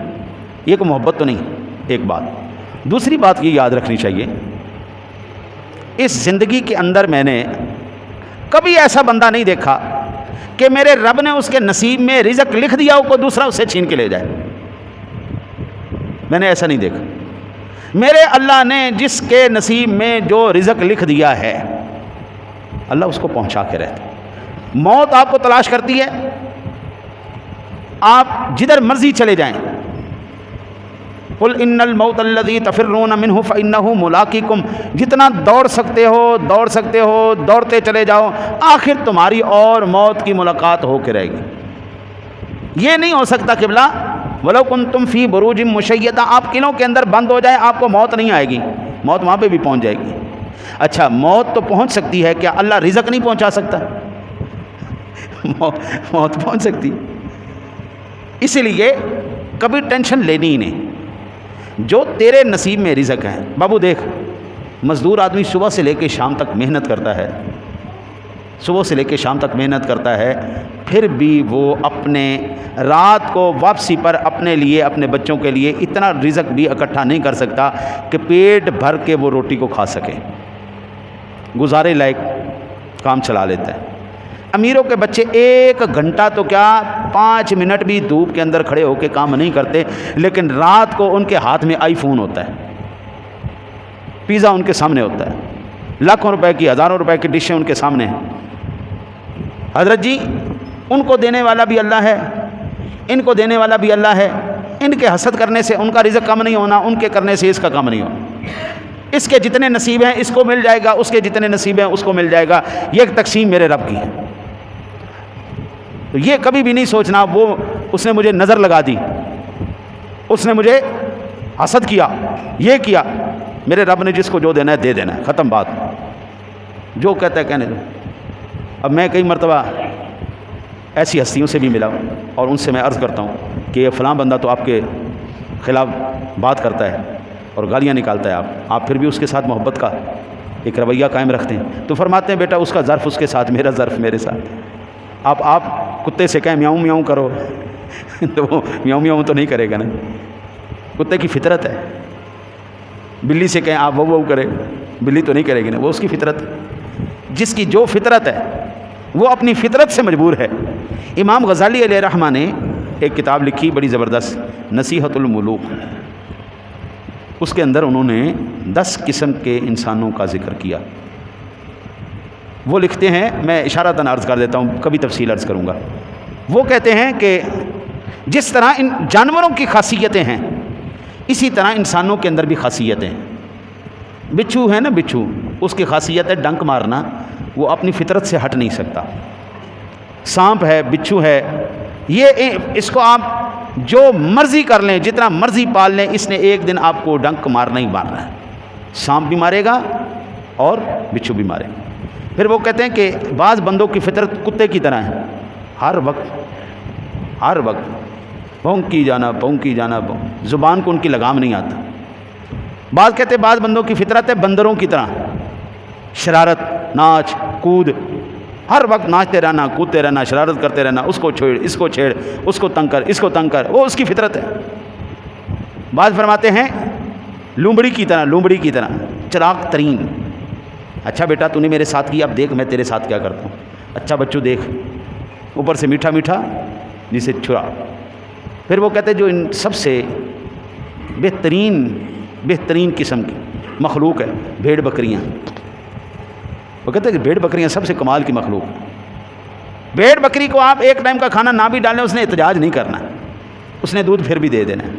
یہ کوئی محبت تو نہیں. ایک بات. دوسری بات یہ یاد رکھنی چاہیے، اس زندگی کے اندر میں نے کبھی ایسا بندہ نہیں دیکھا کہ میرے رب نے اس کے نصیب میں رزق لکھ دیا ہو کوئی دوسرا اسے چھین کے لے جائے. میں نے ایسا نہیں دیکھا. میرے اللہ نے جس کے نصیب میں جو رزق لکھ دیا ہے اللہ اس کو پہنچا کے رہتا. موت آپ کو تلاش کرتی ہے، آپ جدھر مرضی چلے جائیں. قل ان الموت الذی تفرون منہ فانہ ملاقیکم. جتنا دوڑ سکتے ہو دوڑتے چلے جاؤ، آخر تمہاری اور موت کی ملاقات ہو کے رہے گی. یہ نہیں ہو سکتا قبلہ ولو کنتم فی بروج مشیدہ، آپ قلعوں کے اندر بند ہو جائیں آپ کو موت نہیں آئے گی، موت وہاں پہ بھی پہنچ جائے گی. اچھا موت تو پہنچ سکتی ہے، کیا اللہ رزق نہیں پہنچا سکتا؟ موت پہنچ سکتی. اس لیے کبھی ٹینشن لینی ہی نہیں. جو تیرے نصیب میں رزق ہے، بابو دیکھ مزدور آدمی صبح سے لے کے شام تک محنت کرتا ہے، صبح سے لے کے شام تک محنت کرتا ہے، پھر بھی وہ اپنے رات کو واپسی پر اپنے لیے، اپنے بچوں کے لیے اتنا رزق بھی اکٹھا نہیں کر سکتا کہ پیٹ بھر کے وہ روٹی کو کھا سکے، گزارے لائق کام چلا لیتا ہے۔ امیروں کے بچے 1 گھنٹہ تو کیا 5 منٹ بھی دھوپ کے اندر کھڑے ہو کے کام نہیں کرتے، لیکن رات کو ان کے ہاتھ میں آئی فون ہوتا ہے، پیزا ان کے سامنے ہوتا ہے، لاکھوں روپے کی، ہزاروں روپے کی ڈشیں ان کے سامنے ہیں۔ حضرت جی ان کو دینے والا بھی اللہ ہے، ان کو دینے والا بھی اللہ ہے، ان کے حسد کرنے سے ان کا رزق کم نہیں ہونا، ان کے کرنے سے اس کا کم نہیں ہونا۔ اس کے جتنے نصیب ہیں اس کو مل جائے گا، اس کے جتنے نصیب ہیں اس کو مل جائے گا، یہ ایک تقسیم میرے رب کی ہے۔ تو یہ کبھی بھی نہیں سوچنا وہ اس نے مجھے نظر لگا دی، اس نے مجھے حسد کیا، یہ کیا۔ میرے رب نے جس کو جو دینا ہے دے دینا ہے، ختم بات، جو کہتا ہے کہنے دو۔ اب میں کئی مرتبہ ایسی ہستیوں سے بھی ملا ہوں اور ان سے میں عرض کرتا ہوں کہ یہ فلاں بندہ تو آپ کے خلاف بات کرتا ہے اور گالیاں نکالتا ہے، آپ پھر بھی اس کے ساتھ محبت کا ایک رویہ قائم رکھتے ہیں۔ تو فرماتے ہیں بیٹا اس کا ظرف اس کے ساتھ، میرا ظرف میرے ساتھ۔ آپ کتے سے کہیں میاؤں میاؤں کرو تو وہ میاؤں میاؤں تو نہیں کرے گا نا، کتے کی فطرت ہے۔ بلی سے کہیں آپ وہ کرے، بلی تو نہیں کرے گی نا، وہ اس کی فطرت ہے۔ جس کی جو فطرت ہے وہ اپنی فطرت سے مجبور ہے۔ امام غزالی علیہ رحمہ نے ایک کتاب لکھی بڑی زبردست، نصیحت الملوک، اس کے اندر انہوں نے 10 قسم کے انسانوں کا ذکر کیا۔ وہ لکھتے ہیں، میں اشارتاً عرض کر دیتا ہوں، کبھی تفصیل عرض کروں گا۔ وہ کہتے ہیں کہ جس طرح ان جانوروں کی خاصیتیں ہیں اسی طرح انسانوں کے اندر بھی خاصیتیں ہیں۔ بچھو ہے نا، بچھو، اس کی خاصیت ہے ڈنک مارنا، وہ اپنی فطرت سے ہٹ نہیں سکتا۔ سانپ ہے، بچھو ہے، یہ اس کو آپ جو مرضی کر لیں، جتنا مرضی پال لیں، اس نے ایک دن آپ کو ڈنک مارنا ہی مارنا ہے۔ سانپ بھی مارے گا اور بچھو بھی مارے گا۔ پھر وہ کہتے ہیں کہ بعض بندوں کی فطرت کتے کی طرح ہے، ہر وقت بھونکی جانا، زبان کو ان کی لگام نہیں آتا۔ بعض کہتے ہیں بعض بندوں کی فطرت ہے بندروں کی طرح، شرارت، ناچ، کود، ہر وقت ناچتے رہنا، کودتے رہنا، شرارت کرتے رہنا، اس کو چھیڑ، اس کو چھیڑ، اس کو تنگ کر، اس کو تنگ کر، وہ اس کی فطرت ہے۔ بعض فرماتے ہیں لومڑی کی طرح چراغ ترین۔ اچھا بیٹا تو نے میرے ساتھ کیا، اب دیکھ میں تیرے ساتھ کیا کرتا ہوں۔ اچھا بچوں دیکھ، اوپر سے میٹھا میٹھا جسے چھڑا۔ پھر وہ کہتے ہیں جو ان سب سے بہترین قسم کی مخلوق ہے بھیڑ بکریاں۔ وہ کہتے ہیں کہ بھیڑ بکریاں سب سے کمال کی مخلوق۔ بھیڑ بکری کو آپ ایک ٹائم کا کھانا نہ بھی ڈالیں اس نے احتجاج نہیں کرنا، اس نے دودھ پھر بھی دے دینا ہے۔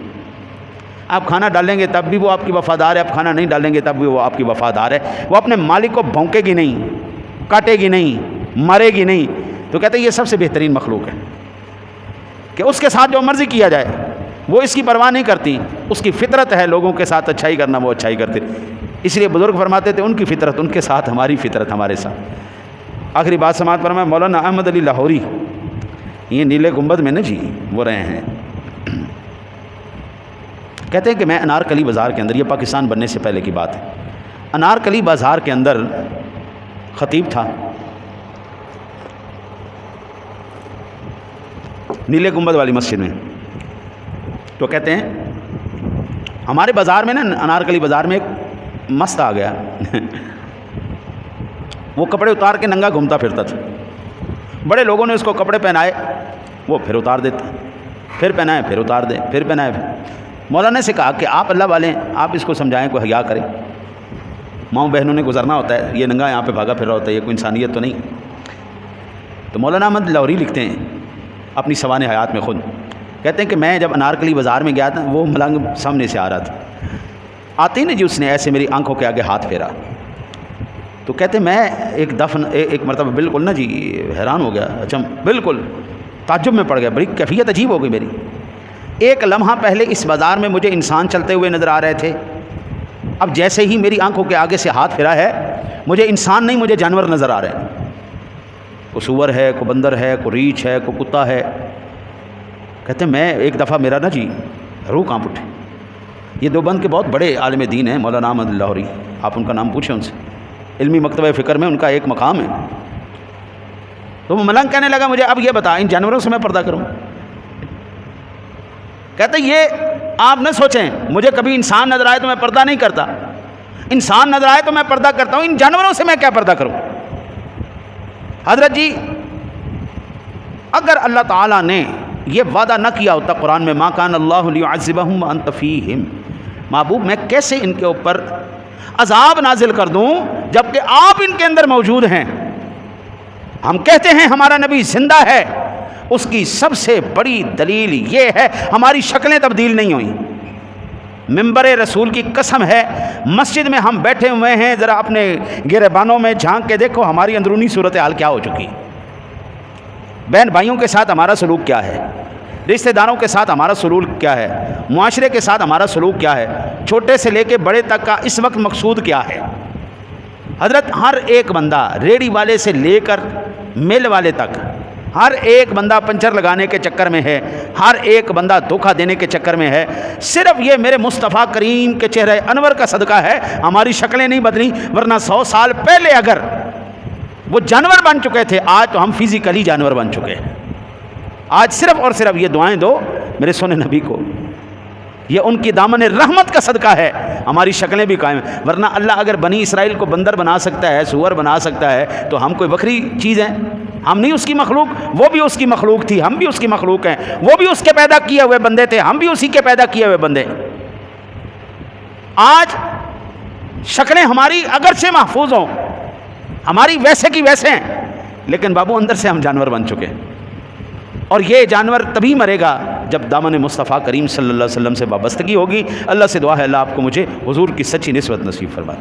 آپ کھانا ڈالیں گے تب بھی وہ آپ کی وفادار ہے، آپ کھانا نہیں ڈالیں گے تب بھی وہ آپ کی وفادار ہے۔ وہ اپنے مالک کو بھونکے گی نہیں، کاٹے گی نہیں، مرے گی نہیں۔ تو کہتے ہیں یہ سب سے بہترین مخلوق ہے کہ اس کے ساتھ جو مرضی کیا جائے وہ اس کی پرواہ نہیں کرتی، اس کی فطرت ہے لوگوں کے ساتھ اچھائی کرنا، وہ اچھائی کرتے۔ اس لیے بزرگ فرماتے تھے ان کی فطرت ان کے ساتھ، ہماری فطرت ہمارے ساتھ۔ آخری بات سماعت فرمائے مولانا احمد علی لاہوری، یہ نیلے گنبد میں نا جی وہ رہے ہیں، کہتے ہیں کہ میں انارکلی بازار کے اندر، یہ پاکستان بننے سے پہلے کی بات ہے، انارکلی بازار کے اندر خطیب تھا، نیلے گنبد والی مسجد میں۔ تو کہتے ہیں ہمارے بازار میں نا، انارکلی بازار میں ایک مست آ گیا وہ کپڑے اتار کے ننگا گھومتا پھرتا تھا۔ بڑے لوگوں نے اس کو کپڑے پہنائے، وہ پھر اتار دیتا، پھر پہنائے پھر اتار دے، پھر پہنائے مولانا سے کہا کہ آپ اللہ والے ہیں، آپ اس کو سمجھائیں، کوئی حیا کریں، ماؤں بہنوں نے گزرنا ہوتا ہے، یہ ننگا یہاں پہ بھاگا پھر رہا ہوتا ہے، یہ کوئی انسانیت تو نہیں۔ تو مولانا احمد لاہوری لکھتے ہیں اپنی سوانح حیات میں خود، کہتے ہیں کہ میں جب انارکلی بازار میں گیا تھا، وہ ملنگ سامنے سے آ رہا تھا، آتے ہی نا جی اس نے ایسے میری آنکھوں کے آگے ہاتھ پھیرا۔ تو کہتے ہیں میں ایک مرتبہ بالکل نا جی حیران ہو گیا، اچھا بالکل تعجب میں پڑ گیا، بڑی کیفیت عجیب ہو گئی میری۔ ایک لمحہ پہلے اس بازار میں مجھے انسان چلتے ہوئے نظر آ رہے تھے، اب جیسے ہی میری آنکھوں کے آگے سے ہاتھ پھیرا ہے، مجھے انسان نہیں، مجھے جانور نظر آ رہے ہیں، کوئی سور ہے، کوئی بندر ہے، کوئی ریچھ ہے، کوئی کتا ہے۔ کہتے ہیں میں ایک دفعہ میرا نا جی روح کانپ اٹھے۔ یہ دیوبند کے بہت بڑے عالم دین ہیں مولانا احمد لاہوری، آپ ان کا نام پوچھیں ان سے، علمی مکتبہ فکر میں ان کا ایک مقام ہے۔ تو وہ ملنگ کہنے لگا مجھے اب یہ بتا ان جانوروں سے میں پردہ کروں؟ کہتے یہ آپ نہ سوچیں مجھے کبھی انسان نظر آئے تو میں پردہ نہیں کرتا، انسان نظر آئے تو میں پردہ کرتا ہوں، ان جانوروں سے میں کیا پردہ کروں؟ حضرت جی اگر اللہ تعالیٰ نے یہ وعدہ نہ کیا ہوتا قرآن میں، ما کان اللہ لیعذبہم وانت فیہم، محبوب میں کیسے ان کے اوپر عذاب نازل کر دوں جبکہ آپ ان کے اندر موجود ہیں؟ ہم کہتے ہیں ہمارا نبی زندہ ہے، اس کی سب سے بڑی دلیل یہ ہے ہماری شکلیں تبدیل نہیں ہوئیں۔ ممبر رسول کی قسم ہے، مسجد میں ہم بیٹھے ہوئے ہیں، ذرا اپنے گریبانوں میں جھانک کے دیکھو ہماری اندرونی صورتحال کیا ہو چکی، بہن بھائیوں کے ساتھ ہمارا سلوک کیا ہے، رشتہ داروں کے ساتھ ہمارا سلوک کیا ہے، معاشرے کے ساتھ ہمارا سلوک کیا ہے، چھوٹے سے لے کے بڑے تک کا اس وقت مقصود کیا ہے۔ حضرت ہر ایک بندہ ریڑھی والے سے لے کر مل والے تک، ہر ایک بندہ پنچر لگانے کے چکر میں ہے، ہر ایک بندہ دھوکہ دینے کے چکر میں ہے۔ صرف یہ میرے مصطفیٰ کریم کے چہرہ انور کا صدقہ ہے ہماری شکلیں نہیں بدلی، ورنہ 100 سال پہلے اگر وہ جانور بن چکے تھے آج تو ہم فزیکلی جانور بن چکے ہیں۔ آج صرف اور صرف یہ دعائیں دو میرے سونے نبی کو، یہ ان کی دامن رحمت کا صدقہ ہے، ہماری شکلیں بھی قائم ہیں۔ ورنہ اللہ اگر بنی اسرائیل کو بندر بنا سکتا ہے، سور بنا سکتا ہے، تو ہم کوئی بکری چیز ہیں؟ ہم نہیں اس کی مخلوق، وہ بھی اس کی مخلوق تھی، ہم بھی اس کی مخلوق ہیں، وہ بھی اس کے پیدا کیے ہوئے بندے تھے، ہم بھی اسی کے پیدا کیے ہوئے بندے۔ آج شکلیں ہماری اگرچہ محفوظ ہوں، ہماری ویسے کی ویسے ہیں، لیکن بابو اندر سے ہم جانور بن چکے ہیں۔ اور یہ جانور تبھی مرے گا جب دامن مصطفیٰ کریم صلی اللہ علیہ وسلم سے وابستگی ہوگی۔ اللہ سے دعا ہے اللہ آپ کو مجھے حضور کی سچی نسبت نصیب فرمائے۔